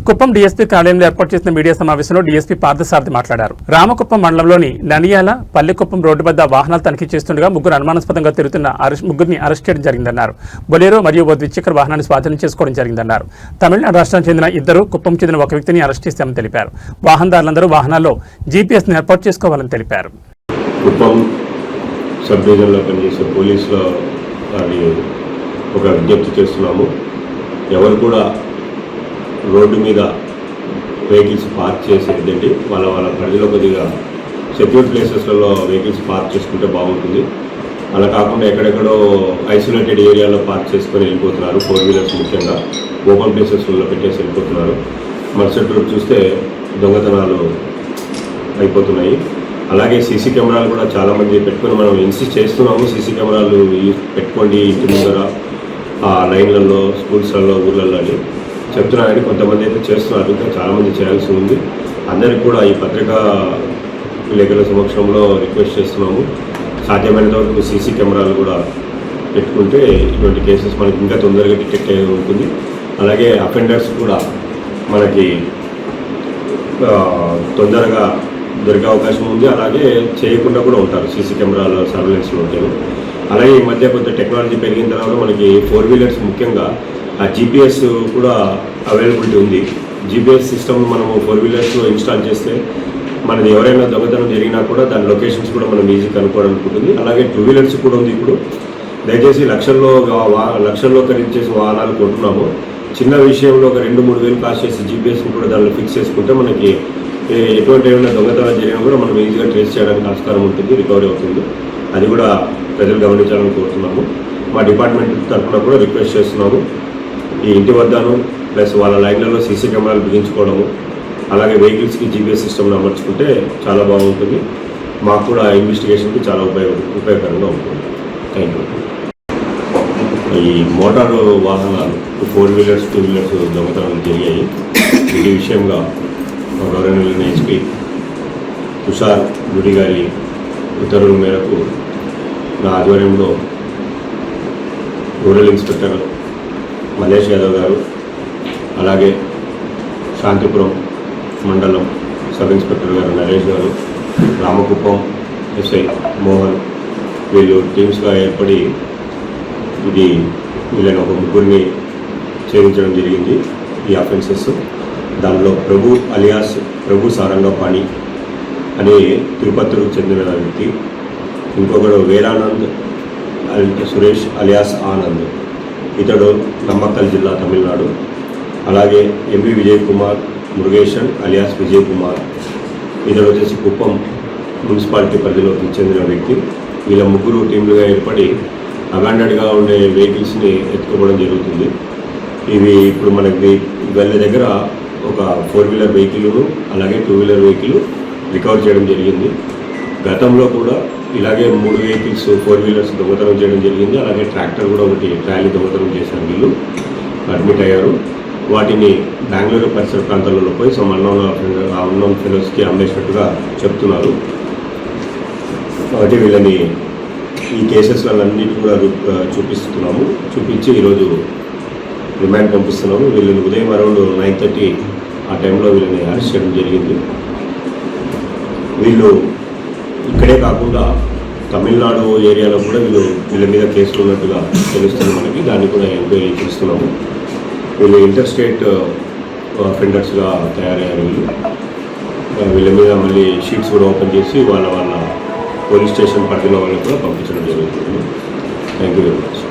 Kuppam DSP కార్యాలయంలో ఏర్పాటు చేసిన మీడియా సమావేశంలో డీఎస్పీ పార్థసారథి మాట్లాడారు. రామకుప్పం మండలంలోని ననియాల పల్లెకుప్పం రోడ్డు వద్ద వాహనాలు తనిఖీ చేస్తుండగా ముగ్గురు అనుమానాస్పదంగా తిరుగుతున్న ముగ్గురిని అరెస్ట్ చేయడం జరిగిందన్నారు. బొలేరో మరియు ఓ ద్విచక్ర వాహనాన్ని స్వాధీనం చేసుకోవడం జరిగిందన్నారు. తమిళనాడు రాష్ట్రానికి చెందిన ఇద్దరు, కుప్పం చెందిన ఒక వ్యక్తిని అరెస్ట్ చేశామని తెలిపారు. వాహనదారులందరూ వాహనాల్లో జీపీఎస్ను ఏర్పాటు చేసుకోవాలని తెలిపారు. కుప్పం సబ్ డివిజన్లో పనిచేసే పోలీసులు ఒక విజ్ఞప్తి చేస్తున్నాము. ఎవరు కూడా రోడ్డు మీద వెహికల్స్ పార్క్ చేసేదండి వాళ్ళ పరిధిలో కొద్దిగా సెక్యూర్ ప్లేసెస్లలో వెహికల్స్ పార్క్ చేసుకుంటే బాగుంటుంది. అలా కాకుండా ఎక్కడెక్కడో ఐసోలేటెడ్ ఏరియాలో పార్క్ చేసుకొని వెళ్ళిపోతున్నారు. 4 వీలర్స్ ముఖ్యంగా ఓపెన్ ప్లేసెస్లో పెట్టేసి వెళ్ళిపోతున్నారు. మరుసటి రోజు చూస్తే దొంగతనాలు అయిపోతున్నాయి. అలాగే సీసీ కెమెరాలు కూడా చాలామంది పెట్టుకొని మనం ఇన్సిస్ట్ చేస్తున్నాము. సీసీ కెమెరాలు పెట్టుకోండి ఇంటి ముందర, ఆ లైన్లలో, స్కూల్స్లలో, ఊళ్ళల్లో అని చెప్తున్నారని కొంతమంది అయితే చేస్తున్నారు. ఇంకా చాలామంది చేయాల్సి ఉంది. అందరికీ కూడా ఈ పత్రికా విలేకరుల సమక్షంలో రిక్వెస్ట్ చేస్తున్నాము. సాధ్యమైనంత వరకు సీసీ కెమెరాలు కూడా పెట్టుకుంటే ఇటువంటి కేసెస్ మనకి ఇంకా తొందరగా డిటెక్ట్ అయ్యేది ఉంటుంది. అలాగే అఫెండర్స్ కూడా మనకి తొందరగా దొరికే అవకాశం ఉంది. అలాగే చేయకుండా కూడా ఉంటారు సీసీ కెమెరాల సర్వేలెన్స్లో ఉంటారు. అలాగే ఈ మధ్య కొంత టెక్నాలజీ పెరిగిన తర్వాత మనకి 4 వీలర్స్ ముఖ్యంగా ఆ జీపీఎస్ కూడా అవైలబిలిటీ ఉంది. జీపీఎస్ సిస్టమ్ మనము 4 వీలర్స్లో ఇన్స్టాల్ చేస్తే మనది ఎవరైనా దొంగతనం జరిగినా కూడా దాని లొకేషన్స్ కూడా మనం ఈజీ కనుక్కోవడానికి ఉంటుంది. అలాగే 2 వీలర్స్ కూడా ఉంది. ఇప్పుడు దయచేసి లక్షల్లో ఖరీదు వాహనాలు కొంటున్నాము. చిన్న విషయంలో ఒక 2-3 వేలు కాస్ట్ చేసి జీపీఎస్ని కూడా దానిలో ఫిక్స్ చేసుకుంటే మనకి ఎటువంటి ఏమైనా దొంగతనాలు జరిగినా కూడా మనం ఈజీగా ట్రేస్ చేయడానికి ఆస్కారం ఉంటుంది, రికవరీ అవుతుంది. అది కూడా ప్రజలు గమనించాలని కోరుతున్నాము. మా డిపార్ట్మెంట్ తరఫున కూడా రిక్వెస్ట్ చేస్తున్నాము. ఈ ఇంటి వద్దను ప్లస్ వాళ్ళ లైన్లలో సీసీ కెమెరాలు బిగించుకోవడము, అలాగే వెహికల్స్కి జీపీఎస్ సిస్టమ్ని అమర్చుకుంటే చాలా బాగుంటుంది. మాకు కూడా ఇన్వెస్టిగేషన్కి చాలా ఉపయోగకరంగా ఉంటుంది. Thank you. ఈ మోటారు వాహనాలు 4 వీలర్స్ 2 వీలర్స్ దొంగతనాలు జరిగాయి. ఈ విషయంగా గవర్నమెంట్ ఎస్పీ తుషార్ గుడి గారి ఉత్తర్వుల మేరకు నా ఆధ్వర్యంలో రూరల్ ఇన్స్పెక్టర్ మల్లేష్ యాదవ్ గారు, అలాగే శాంతిపురం మండలం సబ్ ఇన్స్పెక్టర్ గారు నరేష్ గారు, రామకుప్పం ఎస్ఐ మోహన్ వీళ్ళు టీమ్స్గా ఏర్పడి వీళ్ళని ఒక ముగ్గురిని ఛేదించడం జరిగింది. ఈ అఫెన్సెస్ దానిలో ప్రభు అలియాస్ ప్రభు సారంగపాణి అనే తిరుపతికి చెందిన వ్యక్తి, ఇంకొకడు వీరానంద్ సురేష్ అలియాస్ ఆనంద్, ఇతడు నమ్మక్కల్ జిల్లా తమిళనాడు. అలాగే ఎంవి విజయ్ కుమార్ మురుగేషన్ అలియాస్ విజయ్ కుమార్, ఇతడు వచ్చేసి కుప్పం మున్సిపాలిటీ పరిధిలోకి చెందిన వ్యక్తి. వీళ్ళ ముగ్గురు టీంలుగా ఏర్పడి అబాండెడ్గా ఉండే వెహికల్స్ని ఎత్తుకోవడం జరుగుతుంది. ఇవి ఇప్పుడు మనకి వీళ్ళ దగ్గర ఒక 4 వీలర్ వెహికల్ను అలాగే 2 వీలర్ వెహికల్ రికవర్ చేయడం జరిగింది. గతంలో కూడా ఇలాగే 3 వెహికల్స్ 4 వీలర్స్ దొంగతనం చేయడం జరిగింది. అలాగే ట్రాక్టర్ కూడా ఒకటి ట్రాలీ దొంగతనం చేశారు. వీళ్ళు అడ్మిట్ అయ్యారు. వాటిని బెంగళూరు పరిసర ప్రాంతాలలో పోయి సమ్ అన్నోన్ ఫెలోస్కి అమ్మేసినట్టుగా చెప్తున్నారు. కాబట్టి వీళ్ళని ఈ కేసెస్లన్నింటినీ కూడా చూపించి ఈరోజు రిమాండ్ పంపిస్తున్నాము. వీళ్ళని ఉదయం అరౌండ్ 9:30 ఆ టైంలో వీళ్ళని అరెస్ట్ చేయడం జరిగింది. వీళ్ళు ఇక్కడే కాకుండా తమిళనాడు ఏరియాలో కూడా వీళ్ళ మీద కేసులు ఉన్నట్టుగా తెలుస్తుంది మనకి. దాన్ని కూడా ఎంక్వైరీ చేస్తున్నాము. వీళ్ళు ఇంటర్ స్టేట్ అఫెండర్స్గా తయారయ్యారు. వీళ్ళ మీద మళ్ళీ షీట్స్ కూడా ఓపెన్ చేసి వాళ్ళ పోలీస్ స్టేషన్ పరిధిలో వాళ్ళని కూడా పంపించడం జరుగుతుంది. Thank you very much.